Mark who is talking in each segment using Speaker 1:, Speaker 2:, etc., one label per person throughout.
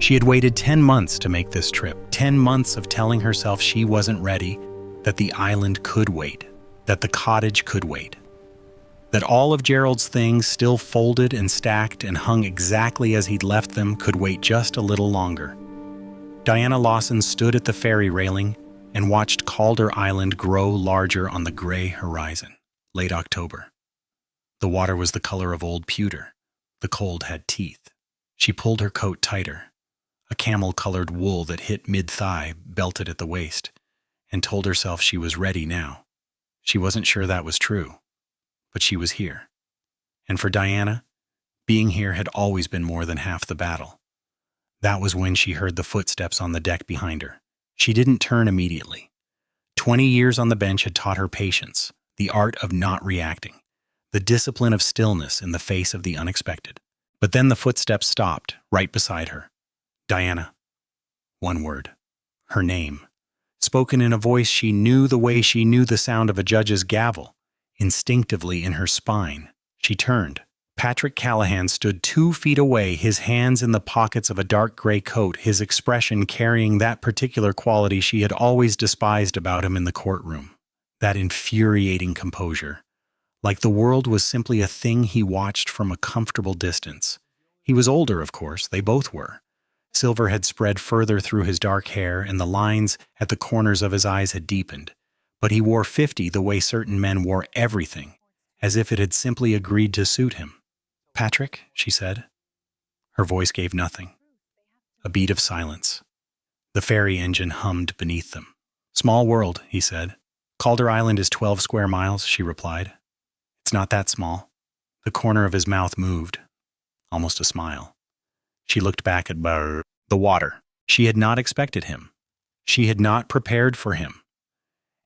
Speaker 1: She had waited 10 months to make this trip, 10 months of telling herself she wasn't ready, that the island could wait, that the cottage could wait, that all of Gerald's things, still folded and stacked and hung exactly as he'd left them, could wait just a little longer. Diana Lawson stood at the ferry railing and watched Calder Island grow larger on the gray horizon. Late October. The water was the color of old pewter. The cold had teeth. She pulled her coat tighter. A camel-colored wool that hit mid-thigh belted at the waist, and told herself she was ready now. She wasn't sure that was true, but she was here. And for Diana, being here had always been more than half the battle. That was when she heard the footsteps on the deck behind her. She didn't turn immediately. 20 years on the bench had taught her patience, the art of not reacting, the discipline of stillness in the face of the unexpected. But then the footsteps stopped, right beside her. Diana. One word. Her name. Spoken in a voice she knew the way she knew the sound of a judge's gavel. Instinctively in her spine, she turned. Patrick Callahan stood 2 feet away, his hands in the pockets of a dark gray coat, his expression carrying that particular quality she had always despised about him in the courtroom. That infuriating composure. Like the world was simply a thing he watched from a comfortable distance. He was older, of course, they both were. Silver had spread further through his dark hair, and the lines at the corners of his eyes had deepened. But he wore 50 the way certain men wore everything, as if it had simply agreed to suit him. "Patrick," she said. Her voice gave nothing. A beat of silence. The ferry engine hummed beneath them. "Small world," he said. "Calder Island is 12 square miles," she replied. "It's not that small." The corner of his mouth moved, almost a smile. She looked back at the water. She had not expected him. She had not prepared for him.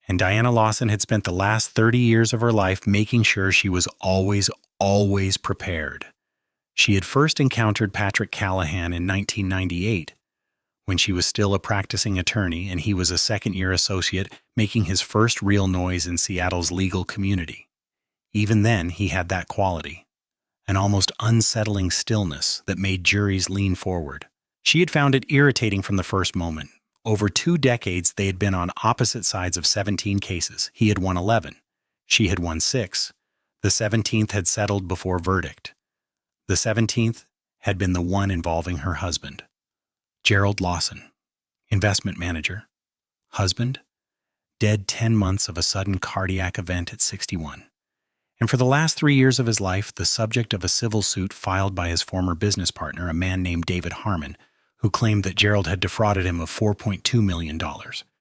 Speaker 1: And Diana Lawson had spent the last 30 years of her life making sure she was always prepared. She had first encountered Patrick Callahan in 1998, when she was still a practicing attorney and he was a second-year associate making his first real noise in Seattle's legal community. Even then, he had that quality. An almost unsettling stillness that made juries lean forward. She had found it irritating from the first moment. Over 2 decades, they had been on opposite sides of 17 cases. He had won 11. She had won 6. The 17th had settled before verdict. The 17th had been the one involving her husband. Gerald Lawson, investment manager. Husband, dead 10 months of a sudden cardiac event at 61. And for the last 3 years of his life, the subject of a civil suit filed by his former business partner, a man named David Harmon, who claimed that Gerald had defrauded him of $4.2 million.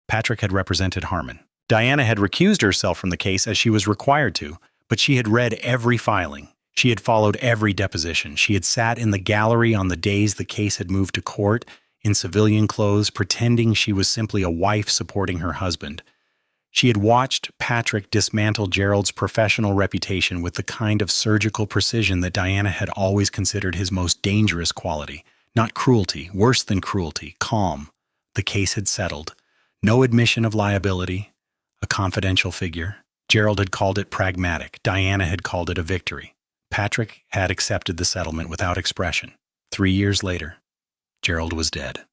Speaker 1: Patrick had represented Harmon. Diana had recused herself from the case as she was required to, but she had read every filing. She had followed every deposition. She had sat in the gallery on the days the case had moved to court, in civilian clothes, pretending she was simply a wife supporting her husband. She had watched Patrick dismantle Gerald's professional reputation with the kind of surgical precision that Diana had always considered his most dangerous quality. Not cruelty, worse than cruelty, calm. The case had settled. No admission of liability, a confidential figure. Gerald had called it pragmatic. Diana had called it a victory. Patrick had accepted the settlement without expression. 3 years later, Gerald was dead.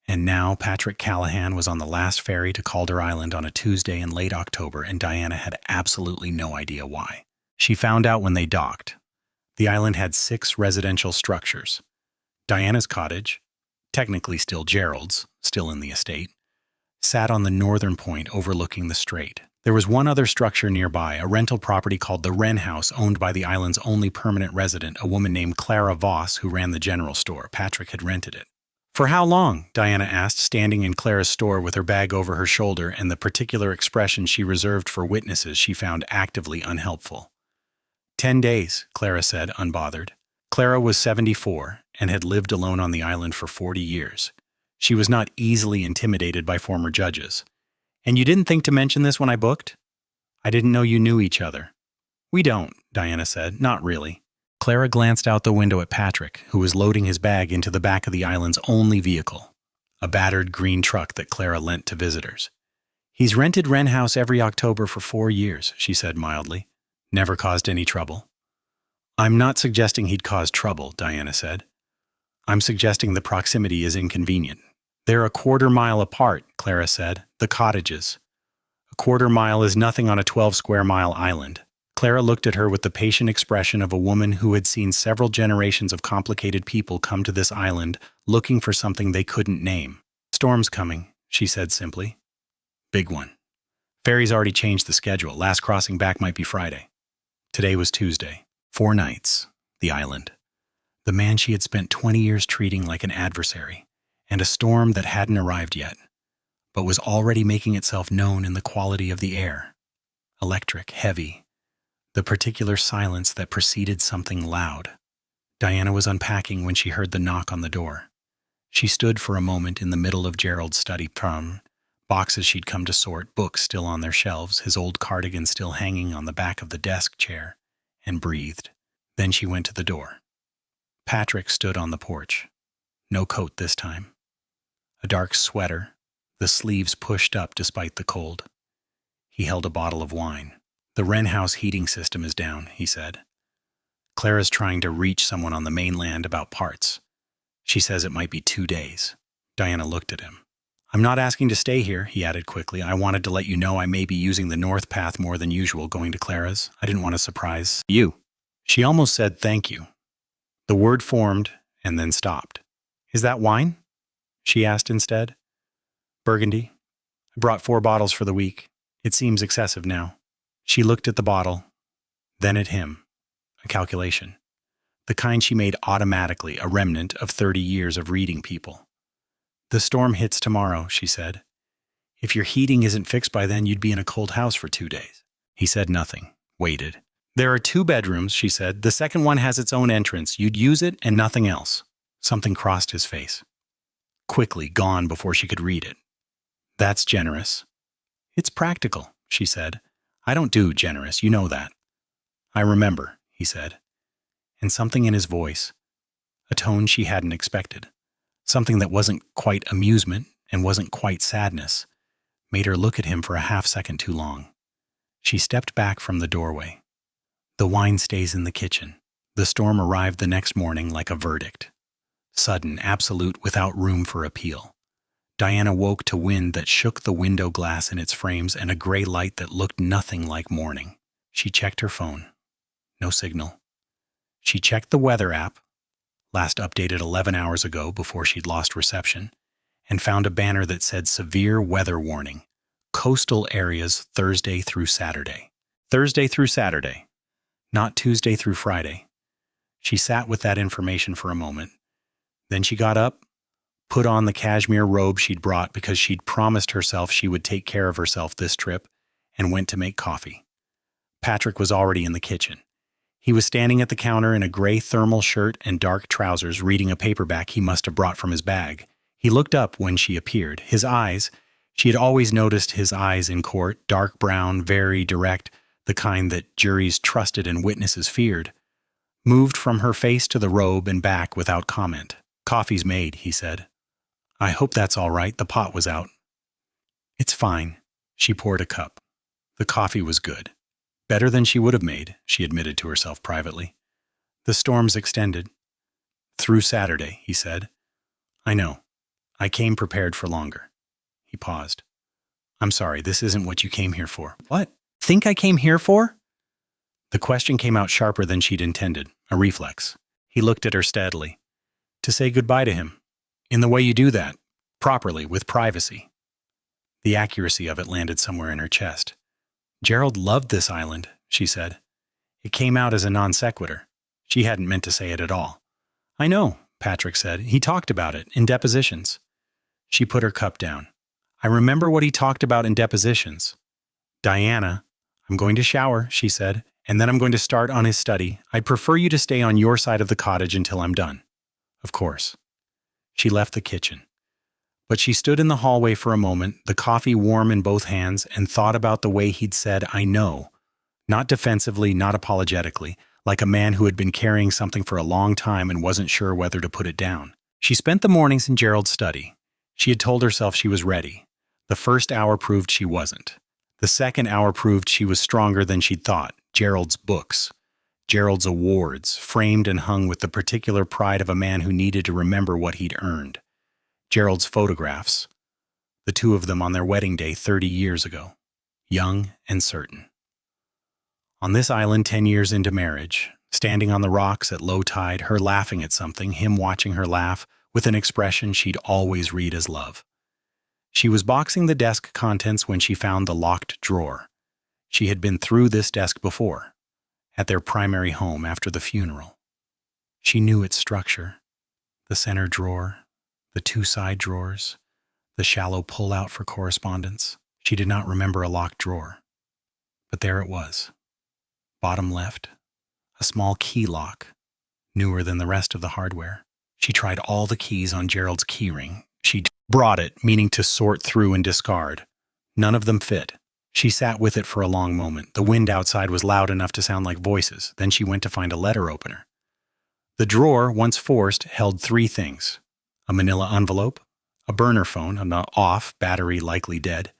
Speaker 1: And now Patrick Callahan was on the last ferry to Calder Island on a Tuesday in late October, and Diana had absolutely no idea why. She found out when they docked. The island had 6 residential structures. Diana's cottage, technically still Gerald's, still in the estate, sat on the northern point overlooking the strait. There was one other structure nearby, a rental property called the Wren House, owned by the island's only permanent resident, a woman named Clara Voss, who ran the general store. Patrick had rented it. "For how long?" Diana asked, standing in Clara's store with her bag over her shoulder and the particular expression she reserved for witnesses she found actively unhelpful. 10 days, Clara said, unbothered. Clara was 74 and had lived alone on the island for 40 years. She was not easily intimidated by former judges. "And you didn't think to mention this when I booked?" "I didn't know you knew each other." "We don't," Diana said. "Not really." Clara glanced out the window at Patrick, who was loading his bag into the back of the island's only vehicle, a battered green truck that Clara lent to visitors. "He's rented Wren House every October for 4 years, she said mildly. "Never caused any trouble?" "I'm not suggesting he'd cause trouble," Diana said. I'm suggesting the proximity is inconvenient. They're a quarter-mile apart, Clara said, the cottages. A quarter-mile is nothing on a 12-square-mile island. Clara looked at her with the patient expression of a woman who had seen several generations of complicated people come to this island looking for something they couldn't name. Storm's coming, she said simply. Big one. Ferry's already changed the schedule. Last crossing back might be Friday. Today was Tuesday. 4 nights. The island. The man she had spent 20 years treating like an adversary. And a storm that hadn't arrived yet, but was already making itself known in the quality of the air. Electric, heavy. The particular silence that preceded something loud. Diana was unpacking when she heard the knock on the door. She stood for a moment in the middle of Gerald's study room, boxes she'd come to sort, books still on their shelves, his old cardigan still hanging on the back of the desk chair, and breathed. Then she went to the door. Patrick stood on the porch. No coat this time. A dark sweater, the sleeves pushed up despite the cold. He held a bottle of wine. The Wren House heating system is down, he said. Clara's trying to reach someone on the mainland about parts. She says it might be 2 days. Diana looked at him. I'm not asking to stay here, he added quickly. I wanted to let you know I may be using the north path more than usual going to Clara's. I didn't want to surprise you. She almost said thank you. The word formed and then stopped. Is that wine? She asked instead. Burgundy. I brought 4 bottles for the week. It seems excessive now. She looked at the bottle, then at him. A calculation. The kind she made automatically, a remnant of 30 years of reading people. The storm hits tomorrow, she said. If your heating isn't fixed by then, you'd be in a cold house for 2 days. He said nothing, waited. There are 2 bedrooms, she said. The second one has its own entrance. You'd use it and nothing else. Something crossed his face. Quickly, gone before she could read it. That's generous. It's practical, she said. I don't do generous, you know that. I remember, he said. And something in his voice, a tone she hadn't expected, something that wasn't quite amusement and wasn't quite sadness, made her look at him for a half-second too long. She stepped back from the doorway. The wine stays in the kitchen. The storm arrived the next morning like a verdict. Sudden, absolute, without room for appeal. Diana woke to wind that shook the window glass in its frames and a gray light that looked nothing like morning. She checked her phone. No signal. She checked the weather app, last updated 11 hours ago before she'd lost reception, and found a banner that said severe weather warning. Coastal areas Thursday through Saturday. Thursday through Saturday, not Tuesday through Friday. She sat with that information for a moment. Then she got up, put on the cashmere robe she'd brought because she'd promised herself she would take care of herself this trip, and went to make coffee. Patrick was already in the kitchen. He was standing at the counter in a gray thermal shirt and dark trousers, reading a paperback he must have brought from his bag. He looked up when she appeared. His eyes, she had always noticed his eyes in court, dark brown, very direct, the kind that juries trusted and witnesses feared, moved from her face to the robe and back without comment. Coffee's made, he said. I hope that's all right. The pot was out. It's fine. She poured a cup. The coffee was good. Better than she would have made, she admitted to herself privately. The storms extended. Through Saturday, he said. I know. I came prepared for longer. He paused. I'm sorry, this isn't what you came here for. What? Think I came here for? The question came out sharper than she'd intended, a reflex. He looked at her steadily. To say goodbye to him. In the way you do that, properly, with privacy. The accuracy of it landed somewhere in her chest. Gerald loved this island, she said. It came out as a non sequitur. She hadn't meant to say it at all. I know, Patrick said. He talked about it in depositions. She put her cup down. I remember what he talked about in depositions. Diana, I'm going to shower, she said, and then I'm going to start on his study. I'd prefer you to stay on your side of the cottage until I'm done. Of course. She left the kitchen. But she stood in the hallway for a moment, the coffee warm in both hands, and thought about the way he'd said, I know. Not defensively, not apologetically, like a man who had been carrying something for a long time and wasn't sure whether to put it down. She spent the mornings in Gerald's study. She had told herself she was ready. The first hour proved she wasn't. The second hour proved she was stronger than she'd thought. Gerald's books. Gerald's awards, framed and hung with the particular pride of a man who needed to remember what he'd earned. Gerald's photographs, the two of them on their wedding day 30 years ago, young and certain. On this island 10 years into marriage, standing on the rocks at low tide, her laughing at something, him watching her laugh, with an expression she'd always read as love. She was boxing the desk contents when she found the locked drawer. She had been through this desk before, at their primary home after the funeral. She knew its structure, the center drawer, the two side drawers, the shallow pull-out for correspondence. She did not remember a locked drawer. But there it was. Bottom left, a small key lock, newer than the rest of the hardware. She tried all the keys on Gerald's keyring. She brought it, meaning to sort through and discard. None of them fit. She sat with it for a long moment. The wind outside was loud enough to sound like voices. Then she went to find a letter opener. The drawer, once forced, held three things: a manila envelope, a burner phone, off, battery likely dead,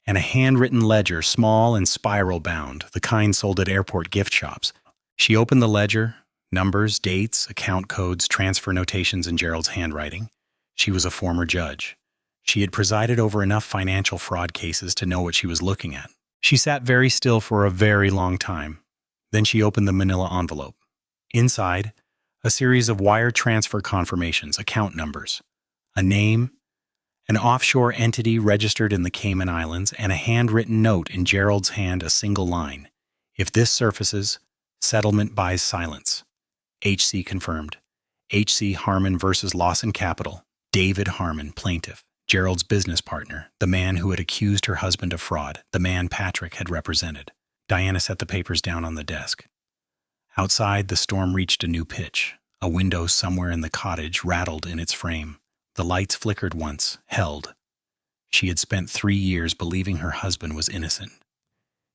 Speaker 1: and a handwritten ledger, small and spiral-bound, the kind sold at airport gift shops. She opened the ledger, numbers, dates, account codes, transfer notations in Gerald's handwriting. She was a former judge. She had presided over enough financial fraud cases to know what she was looking at. She sat very still for a very long time. Then she opened the manila envelope. Inside, a series of wire transfer confirmations, account numbers, a name, an offshore entity registered in the Cayman Islands, and a handwritten note in Gerald's hand, a single line: "If this surfaces, settlement buys silence. HC confirmed. HC Harmon versus Lawson Capital. David Harmon, plaintiff. Gerald's business partner, the man who had accused her husband of fraud, the man Patrick had represented." Diana set the papers down on the desk. Outside, the storm reached a new pitch. A window somewhere in the cottage rattled in its frame. The lights flickered once, held. She had spent 3 years believing her husband was innocent.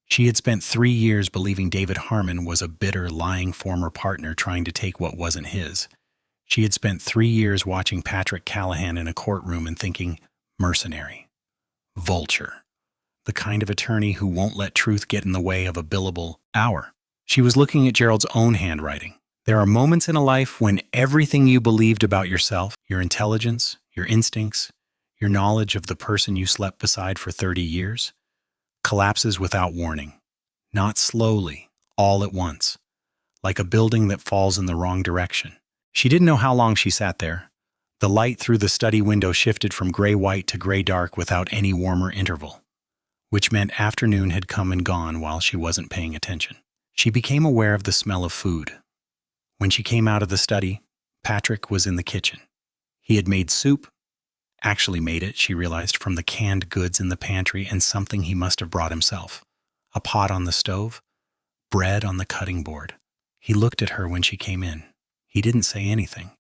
Speaker 1: She had spent 3 years believing David Harmon was a bitter, lying former partner trying to take what wasn't his. She had spent 3 years watching Patrick Callahan in a courtroom and thinking, mercenary, vulture, the kind of attorney who won't let truth get in the way of a billable hour. She was looking at Gerald's own handwriting. There are moments in a life when everything you believed about yourself, your intelligence, your instincts, your knowledge of the person you slept beside for 30 years, collapses without warning. Not slowly, all at once, like a building that falls in the wrong direction. She didn't know how long she sat there. The light through the study window shifted from gray-white to gray-dark without any warmer interval, which meant afternoon had come and gone while she wasn't paying attention. She became aware of the smell of food. When she came out of the study, Patrick was in the kitchen. He had made soup, actually made it, she realized, from the canned goods in the pantry, and something he must have brought himself. A pot on the stove, bread on the cutting board. He looked at her when she came in. He didn't say anything,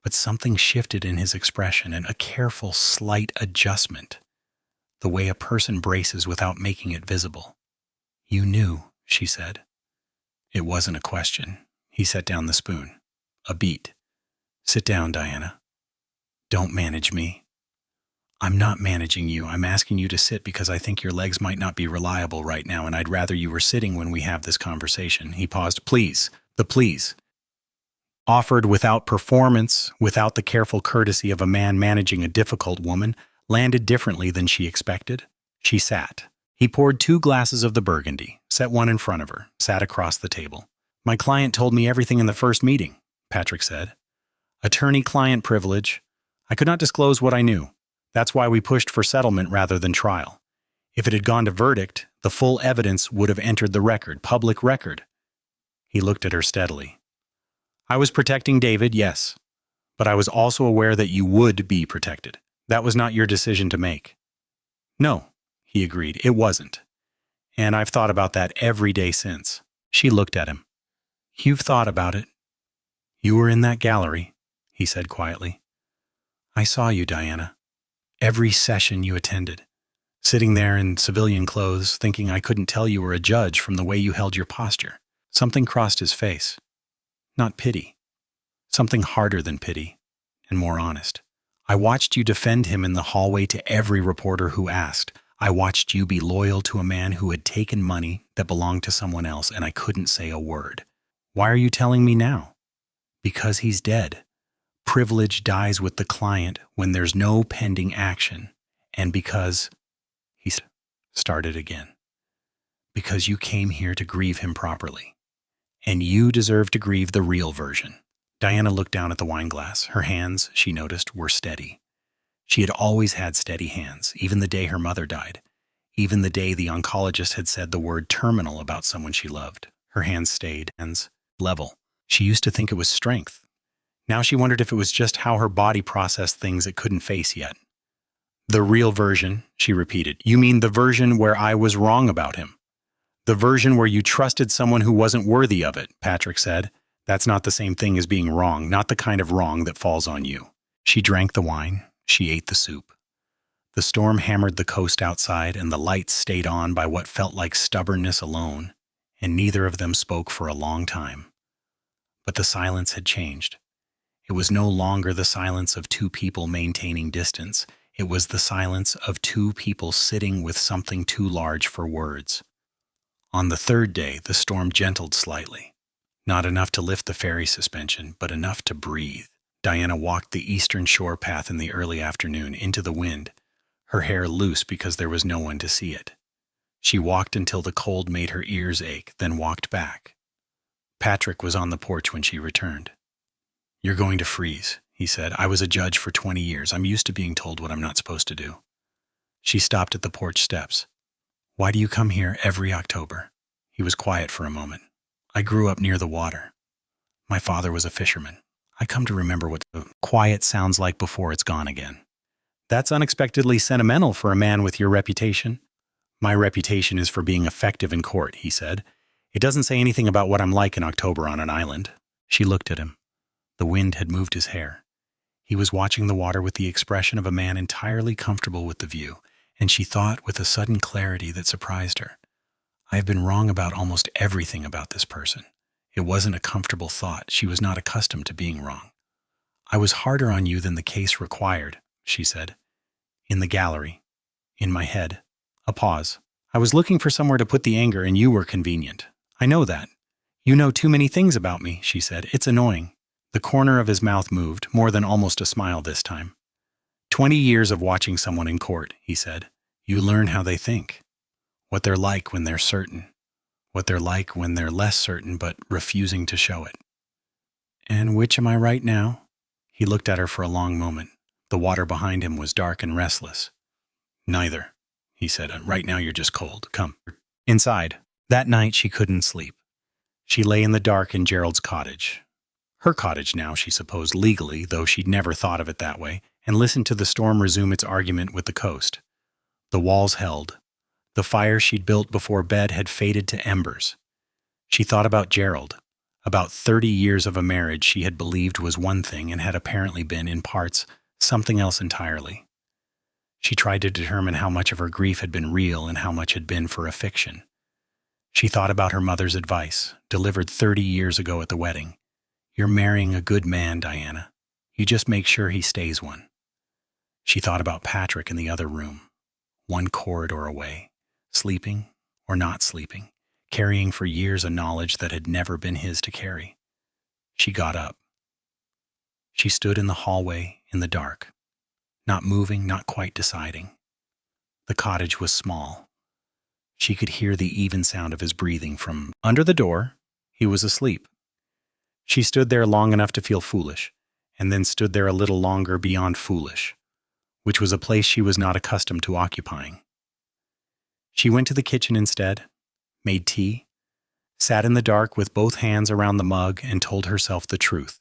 Speaker 1: but something shifted in his expression, and a careful, slight adjustment, the way a person braces without making it visible. "You knew," she said. It wasn't a question. He set down the spoon. A beat. "Sit down, Diana. Don't manage me." "I'm not managing you. I'm asking you to sit because I think your legs might not be reliable right now, and I'd rather you were sitting when we have this conversation." He paused. "Please." The please, offered without performance, without the careful courtesy of a man managing a difficult woman, landed differently than she expected. She sat. He poured 2 glasses of the burgundy, set one in front of her, sat across the table. "My client told me everything in the first meeting," Patrick said. "Attorney-client privilege. I could not disclose what I knew. That's why we pushed for settlement rather than trial. If it had gone to verdict, the full evidence would have entered the record, public record." He looked at her steadily. "I was protecting David, yes, but I was also aware that you would be protected. That was not your decision to make." "No," he agreed, "it wasn't. And I've thought about that every day since." She looked at him. "You've thought about it. You were in that gallery," he said quietly. "I saw you, Diana. Every session you attended. Sitting there in civilian clothes, thinking I couldn't tell you were a judge from the way you held your posture." Something crossed his face. Not pity. Something harder than pity, and more honest. "I watched you defend him in the hallway to every reporter who asked. I watched you be loyal to a man who had taken money that belonged to someone else, and I couldn't say a word. Why are you telling me now? Because he's dead. Privilege dies with the client when there's no pending action. And because he started again. Because you came here to grieve him properly. And you deserve to grieve the real version. Diana looked down at the wine glass. Her hands, she noticed, were steady. She had always had steady hands, even the day her mother died. Even the day the oncologist had said the word terminal about someone she loved. Her hands stayed, hands level. She used to think it was strength. Now she wondered if it was just how her body processed things it couldn't face yet. The real version, she repeated. You mean the version where I was wrong about him? The version where you trusted someone who wasn't worthy of it, Patrick said. That's not the same thing as being wrong, not the kind of wrong that falls on you. She drank the wine. She ate the soup. The storm hammered the coast outside, and the lights stayed on by what felt like stubbornness alone, and neither of them spoke for a long time. But the silence had changed. It was no longer the silence of two people maintaining distance. It was the silence of two people sitting with something too large for words. On the third day, the storm gentled slightly. Not enough to lift the ferry suspension, but enough to breathe. Diana walked the eastern shore path in the early afternoon into the wind, her hair loose because there was no one to see it. She walked until the cold made her ears ache, then walked back. Patrick was on the porch when she returned. You're going to freeze, he said. I was a judge for 20 years. I'm used to being told what I'm not supposed to do. She stopped at the porch steps. Why do you come here every October? He was quiet for a moment. I grew up near the water. My father was a fisherman. I come to remember what quiet sounds like before it's gone again. That's unexpectedly sentimental for a man with your reputation. My reputation is for being effective in court, he said. It doesn't say anything about what I'm like in October on an island. She looked at him. The wind had moved his hair. He was watching the water with the expression of a man entirely comfortable with the view, and she thought with a sudden clarity that surprised her. I have been wrong about almost everything about this person. It wasn't a comfortable thought. She was not accustomed to being wrong. I was harder on you than the case required, she said. In the gallery. In my head. A pause. I was looking for somewhere to put the anger, and you were convenient. I know that. You know too many things about me, she said. It's annoying. The corner of his mouth moved, more than almost a smile this time. 20 years of watching someone in court, he said. You learn how they think. What they're like when they're certain. What they're like when they're less certain but refusing to show it. And which am I right now? He looked at her for a long moment. The water behind him was dark and restless. Neither, he said. Right now you're just cold. Come. Inside. That night she couldn't sleep. She lay in the dark in Gerald's cottage. Her cottage now, she supposed, legally, though she'd never thought of it that way, and listened to the storm resume its argument with the coast. The walls held. The fire she'd built before bed had faded to embers. She thought about Gerald. About 30 years of a marriage she had believed was one thing and had apparently been, in parts, something else entirely. She tried to determine how much of her grief had been real and how much had been for a fiction. She thought about her mother's advice, delivered 30 years ago at the wedding. You're marrying a good man, Diana. You just make sure he stays one. She thought about Patrick in the other room, one corridor away, sleeping or not sleeping, carrying for years a knowledge that had never been his to carry. She got up. She stood in the hallway in the dark, not moving, not quite deciding. The cottage was small. She could hear the even sound of his breathing from under the door. He was asleep. She stood there long enough to feel foolish, and then stood there a little longer beyond foolish, which was a place she was not accustomed to occupying. She went to the kitchen instead, made tea, sat in the dark with both hands around the mug, and told herself the truth.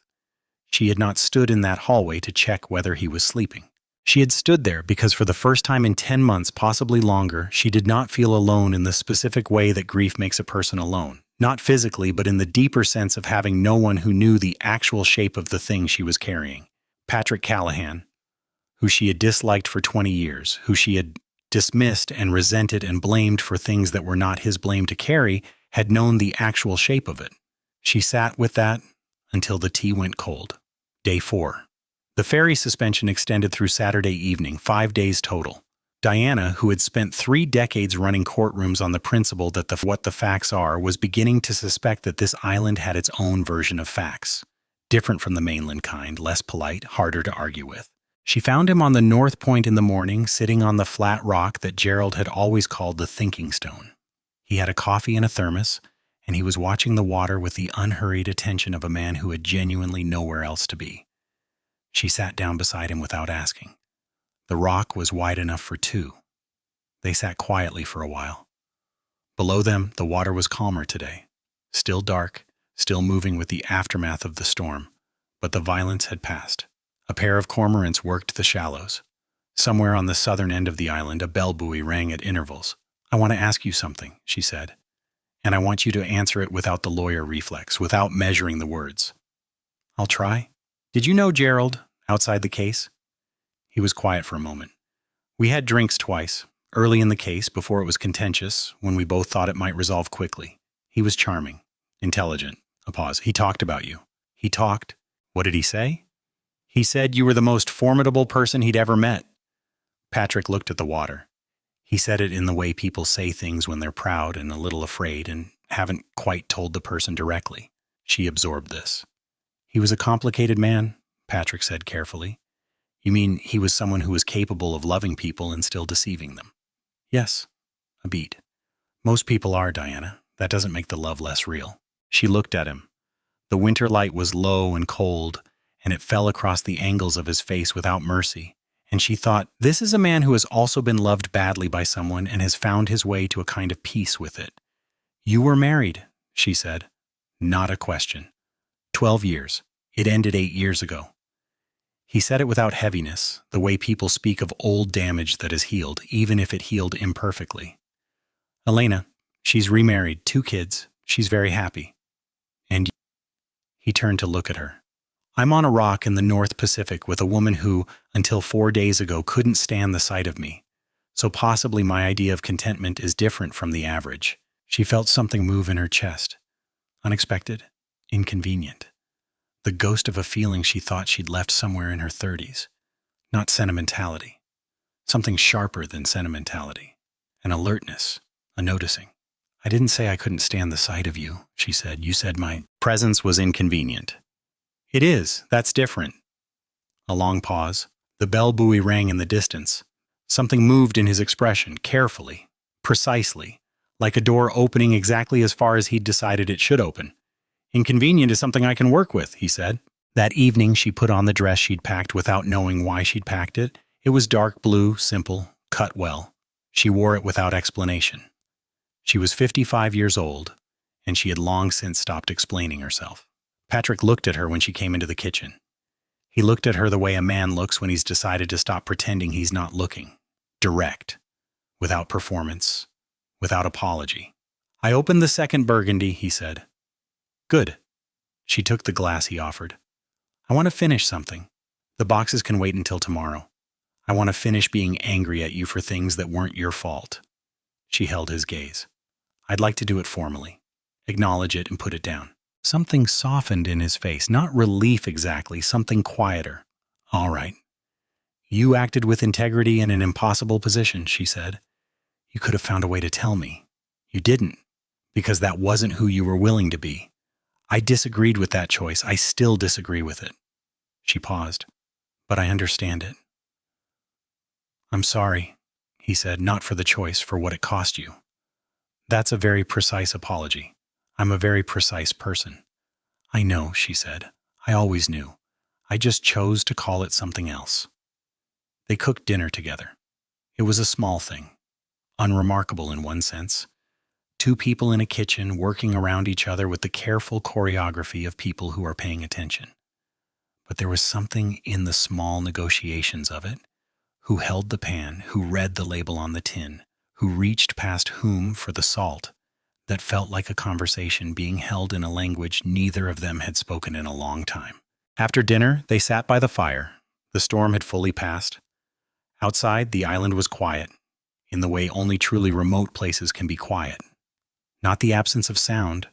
Speaker 1: She had not stood in that hallway to check whether he was sleeping. She had stood there because for the first time in 10 months, possibly longer, she did not feel alone in the specific way that grief makes a person alone. Not physically, but in the deeper sense of having no one who knew the actual shape of the thing she was carrying. Patrick Callahan, who she had disliked for 20 years, who she had dismissed and resented and blamed for things that were not his blame to carry, had known the actual shape of it. She sat with that until the tea went cold. Day 4. The ferry suspension extended through Saturday evening, 5 days total. Diana, who had spent 3 decades running courtrooms on the principle that what the facts are, was beginning to suspect that this island had its own version of facts, different from the mainland kind, less polite, harder to argue with. She found him on the north point in the morning, sitting on the flat rock that Gerald had always called the thinking stone. He had a coffee and a thermos, and he was watching the water with the unhurried attention of a man who had genuinely nowhere else to be. She sat down beside him without asking. The rock was wide enough for 2. They sat quietly for a while. Below them, the water was calmer today, still dark, still moving with the aftermath of the storm, but the violence had passed. A pair of cormorants worked the shallows. Somewhere on the southern end of the island, a bell buoy rang at intervals. "I want to ask you something," she said, "and I want you to answer it without the lawyer reflex, without measuring the words." "I'll try." "Did you know Gerald outside the case?" He was quiet for a moment. "We had drinks twice, early in the case, before it was contentious, when we both thought it might resolve quickly. He was charming, intelligent." A pause. "He talked about you." "He talked? What did he say?" "He said you were the most formidable person he'd ever met." Patrick looked at the water. He said it in the way people say things when they're proud and a little afraid and haven't quite told the person directly. She absorbed this. "He was a complicated man," Patrick said carefully. "You mean he was someone who was capable of loving people and still deceiving them?" "Yes." A beat. "Most people are, Diana. That doesn't make the love less real." She looked at him. The winter light was low and cold, and it fell across the angles of his face without mercy. And she thought, this is a man who has also been loved badly by someone and has found his way to a kind of peace with it. "You were married," she said. Not a question. 12 years. It ended 8 years ago. He said it without heaviness, the way people speak of old damage that is healed, even if it healed imperfectly. "Elena, she's remarried, 2 kids. She's very happy." "And you?" He turned to look at her. "I'm on a rock in the North Pacific with a woman who, until 4 days ago, couldn't stand the sight of me. So possibly my idea of contentment is different from the average." She felt something move in her chest. Unexpected, inconvenient. The ghost of a feeling she thought she'd left somewhere in her 30s. Not sentimentality. Something sharper than sentimentality. An alertness, a noticing. "I didn't say I couldn't stand the sight of you," she said. "You said my presence was inconvenient." "It is. That's different." A long pause. The bell buoy rang in the distance. Something moved in his expression, carefully, precisely, like a door opening exactly as far as he'd decided it should open. "Inconvenient is something I can work with," he said. That evening she put on the dress she'd packed without knowing why she'd packed it. It was dark blue, simple, cut well. She wore it without explanation. She was 55 years old, and she had long since stopped explaining herself. Patrick looked at her when she came into the kitchen. He looked at her the way a man looks when he's decided to stop pretending he's not looking. Direct. Without performance. Without apology. "I opened the second Burgundy," he said. "Good." She took the glass he offered. "I want to finish something. The boxes can wait until tomorrow. I want to finish being angry at you for things that weren't your fault." She held his gaze. "I'd like to do it formally. Acknowledge it and put it down." Something softened in his face, not relief exactly, something quieter. "All right. You acted with integrity in an impossible position," she said. "You could have found a way to tell me. You didn't, because that wasn't who you were willing to be. I disagreed with that choice. I still disagree with it." She paused. "But I understand it." "I'm sorry," he said, "not for the choice, for what it cost you." "That's a very precise apology. I'm a very precise person." "I know," she said. "I always knew. I just chose to call it something else." They cooked dinner together. It was a small thing, unremarkable in one sense. 2 people in a kitchen working around each other with the careful choreography of people who are paying attention. But there was something in the small negotiations of it. Who held the pan, who read the label on the tin, who reached past whom for the salt, that felt like a conversation being held in a language neither of them had spoken in a long time. After dinner, they sat by the fire. The storm had fully passed. Outside, the island was quiet, in the way only truly remote places can be quiet. Not the absence of sound,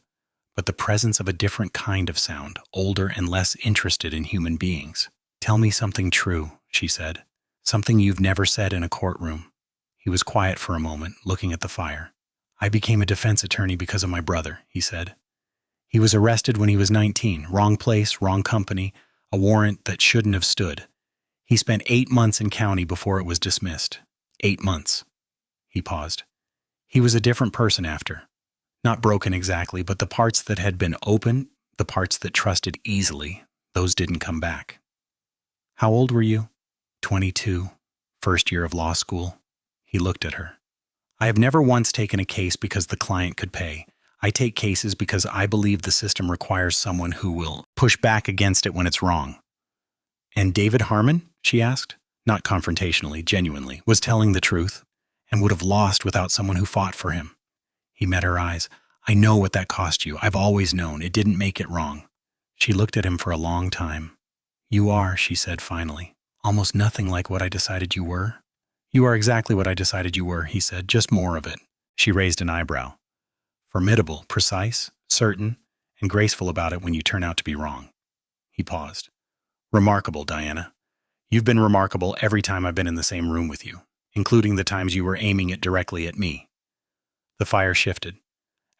Speaker 1: but the presence of a different kind of sound, older and less interested in human beings. "Tell me something true," she said. "Something you've never said in a courtroom." He was quiet for a moment, looking at the fire. "I became a defense attorney because of my brother," he said. "He was arrested when he was 19. Wrong place, wrong company, a warrant that shouldn't have stood. He spent 8 months in county before it was dismissed. 8 months." He paused. "He was a different person after. Not broken exactly, but the parts that had been open, the parts that trusted easily, those didn't come back." "How old were you?" 22. First year of law school." He looked at her. "I have never once taken a case because the client could pay. I take cases because I believe the system requires someone who will push back against it when it's wrong." "And David Harmon," she asked, not confrontationally, genuinely, "was telling the truth and would have lost without someone who fought for him." He met her eyes. "I know what that cost you. I've always known. It didn't make it wrong." She looked at him for a long time. "You are," she said finally, "almost nothing like what I decided you were." "You are exactly what I decided you were," he said, "just more of it." She raised an eyebrow. "Formidable, precise, certain, and graceful about it when you turn out to be wrong." He paused. "Remarkable, Diana. You've been remarkable every time I've been in the same room with you, including the times you were aiming it directly at me." The fire shifted.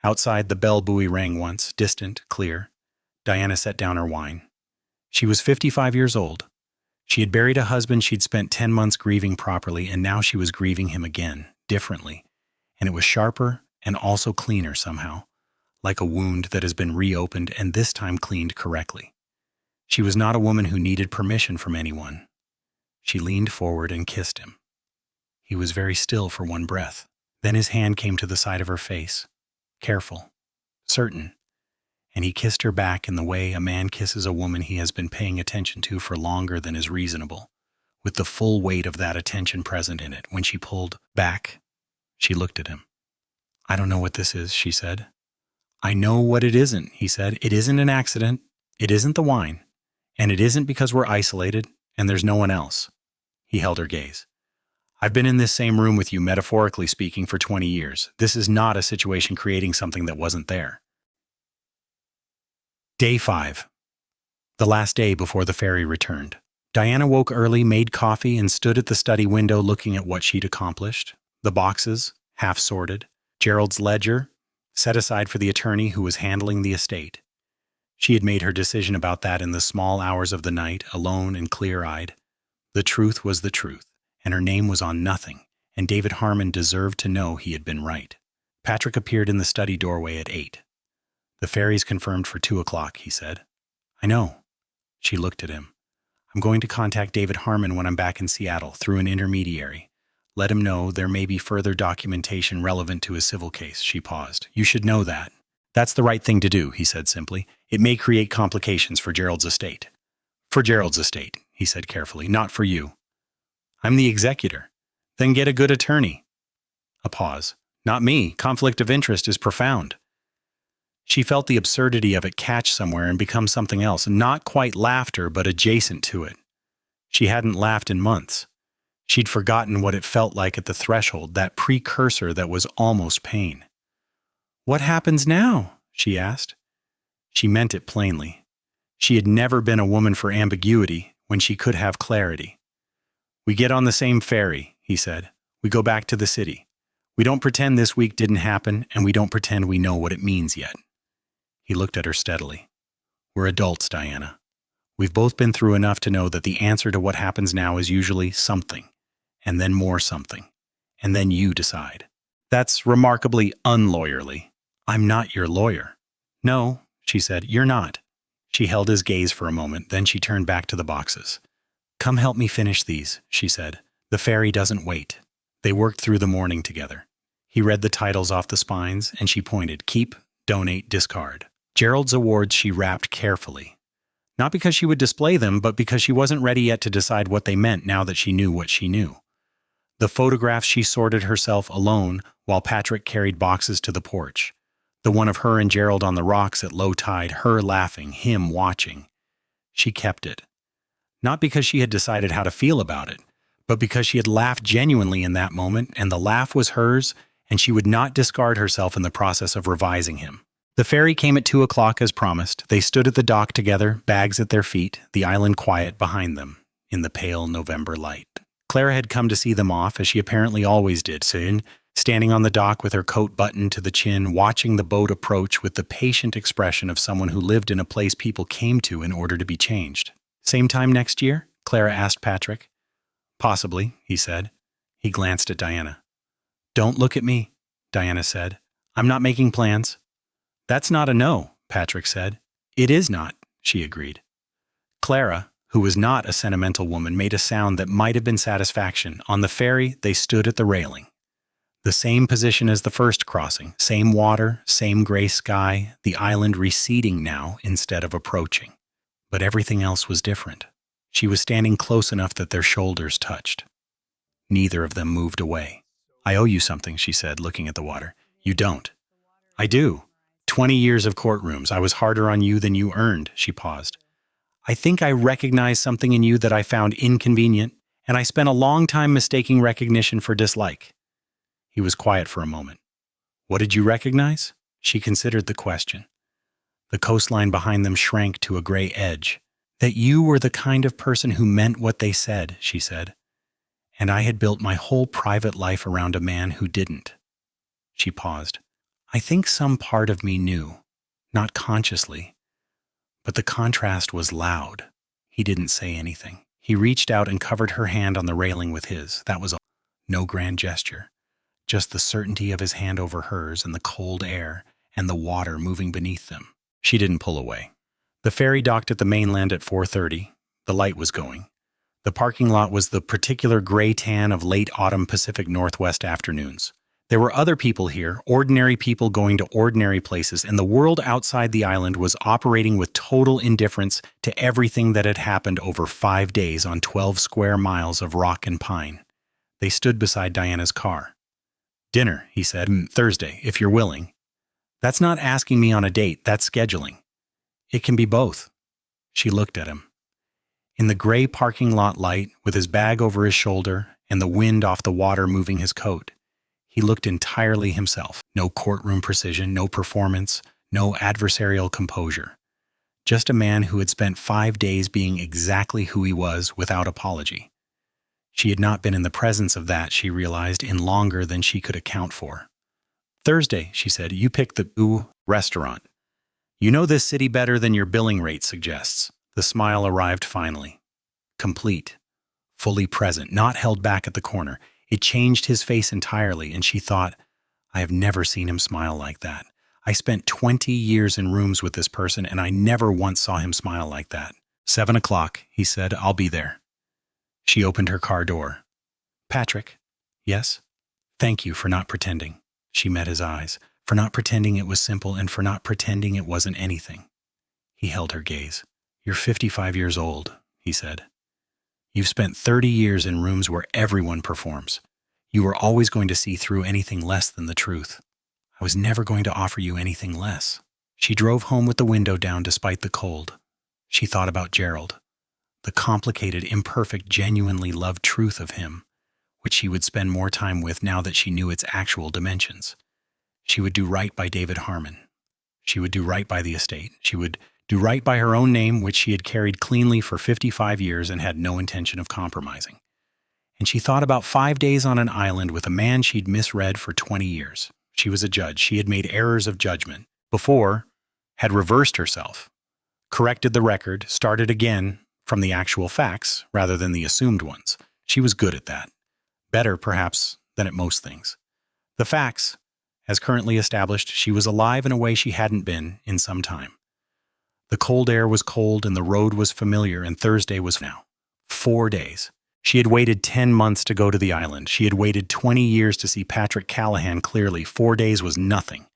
Speaker 1: Outside, the bell buoy rang once, distant, clear. Diana set down her wine. She was 55 years old. She had buried a husband she'd spent 10 months grieving properly, and now she was grieving him again, differently. And it was sharper and also cleaner somehow, like a wound that has been reopened and this time cleaned correctly. She was not a woman who needed permission from anyone. She leaned forward and kissed him. He was very still for one breath. Then his hand came to the side of her face, careful, certain, and he kissed her back in the way a man kisses a woman he has been paying attention to for longer than is reasonable, with the full weight of that attention present in it. When she pulled back, she looked at him. "I don't know what this is," she said. "I know what it isn't," he said. "It isn't an accident. It isn't the wine. And it isn't because we're isolated and there's no one else." He held her gaze. "I've been in this same room with you, metaphorically speaking, for 20 years. This is not a situation creating something that wasn't there." Day 5. The last day before the ferry returned. Diana woke early, made coffee, and stood at the study window looking at what she'd accomplished. The boxes, half sorted. Gerald's ledger, set aside for the attorney who was handling the estate. She had made her decision about that in the small hours of the night, alone and clear-eyed. The truth was the truth, and her name was on nothing, and David Harmon deserved to know he had been right. Patrick appeared in the study doorway at 8. "The ferry's confirmed for 2 o'clock, he said. "I know." She looked at him. "I'm going to contact David Harmon when I'm back in Seattle, through an intermediary. Let him know there may be further documentation relevant to his civil case." She paused. "You should know that." "That's the right thing to do," he said simply. "It may create complications for Gerald's estate." "For Gerald's estate," he said carefully, "not for you." "I'm the executor." "Then get a good attorney." A pause. "Not me. Conflict of interest is profound." She felt the absurdity of it catch somewhere and become something else, not quite laughter, but adjacent to it. She hadn't laughed in months. She'd forgotten what it felt like at the threshold, that precursor that was almost pain. "What happens now?" she asked. She meant it plainly. She had never been a woman for ambiguity when she could have clarity. "We get on the same ferry," he said. "We go back to the city. We don't pretend this week didn't happen, and we don't pretend we know what it means yet." He looked at her steadily. "We're adults, Diana. We've both been through enough to know that the answer to what happens now is usually something, and then more something, and then you decide. That's remarkably unlawyerly. I'm not your lawyer." "No," she said, "you're not." She held his gaze for a moment, then she turned back to the boxes. "Come help me finish these," she said. "The ferry doesn't wait." They worked through the morning together. He read the titles off the spines, and she pointed: keep, donate, discard. Gerald's awards she wrapped carefully. Not because she would display them, but because she wasn't ready yet to decide what they meant now that she knew what she knew. The photographs she sorted herself alone while Patrick carried boxes to the porch. The one of her and Gerald on the rocks at low tide, her laughing, him watching. She kept it. Not because she had decided how to feel about it, but because she had laughed genuinely in that moment, and the laugh was hers, and she would not discard herself in the process of revising him. The ferry came at 2 o'clock as promised. They stood at the dock together, bags at their feet, the island quiet behind them, in the pale November light. Clara had come to see them off, as she apparently always did soon, standing on the dock with her coat buttoned to the chin, watching the boat approach with the patient expression of someone who lived in a place people came to in order to be changed. Same time next year? Clara asked Patrick. Possibly, he said. He glanced at Diana. Don't look at me, Diana said. I'm not making plans. That's not a no, Patrick said. It is not, she agreed. Clara, who was not a sentimental woman, made a sound that might have been satisfaction. On the ferry, they stood at the railing. The same position as the first crossing, same water, same gray sky, the island receding now instead of approaching. But everything else was different. She was standing close enough that their shoulders touched. Neither of them moved away. I owe you something, she said, looking at the water. You don't. I do. 20 years of courtrooms. I was harder on you than you earned, she paused. I think I recognized something in you that I found inconvenient, and I spent a long time mistaking recognition for dislike. He was quiet for a moment. What did you recognize? She considered the question. The coastline behind them shrank to a gray edge. That you were the kind of person who meant what they said, she said. And I had built my whole private life around a man who didn't. She paused. I think some part of me knew, not consciously. But the contrast was loud. He didn't say anything. He reached out and covered her hand on the railing with his. That was all. No grand gesture. Just the certainty of his hand over hers and the cold air and the water moving beneath them. She didn't pull away. The ferry docked at the mainland at 4:30. The light was going. The parking lot was the particular gray tan of late autumn Pacific Northwest afternoons. There were other people here, ordinary people going to ordinary places, and the world outside the island was operating with total indifference to everything that had happened over 5 days on 12 square miles of rock and pine. They stood beside Diana's car. Dinner, he said, Thursday, if you're willing. That's not asking me on a date, that's scheduling. It can be both. She looked at him. In the gray parking lot light, with his bag over his shoulder and the wind off the water moving his coat, he looked entirely himself. No courtroom precision, no performance, no adversarial composure. Just a man who had spent 5 days being exactly who he was without apology. She had not been in the presence of that, she realized, in longer than she could account for. Thursday, she said, you pick the restaurant. You know this city better than your billing rate suggests. The smile arrived finally. Complete. Fully present, not held back at the corner. It changed his face entirely, and she thought, I have never seen him smile like that. I spent 20 years in rooms with this person, and I never once saw him smile like that. 7 o'clock, he said, I'll be there. She opened her car door. Patrick? Yes? Thank you for not pretending. She met his eyes. For not pretending it was simple, and for not pretending it wasn't anything. He held her gaze. You're 55 years old, he said. You've spent 30 years in rooms where everyone performs. You were always going to see through anything less than the truth. I was never going to offer you anything less. She drove home with the window down despite the cold. She thought about Gerald, the complicated, imperfect, genuinely loved truth of him, which she would spend more time with now that she knew its actual dimensions. She would do right by David Harmon. She would do right by the estate. She would do right by her own name, which she had carried cleanly for 55 years and had no intention of compromising. And she thought about 5 days on an island with a man she'd misread for 20 years. She was a judge. She had made errors of judgment. Before, had reversed herself, corrected the record, started again from the actual facts rather than the assumed ones. She was good at that. Better, perhaps, than at most things. The facts, as currently established, she was alive in a way she hadn't been in some time. The cold air was cold and the road was familiar, and Thursday was now. 4 days. She had waited 10 months to go to the island. She had waited 20 years to see Patrick Callahan clearly. 4 days was nothing.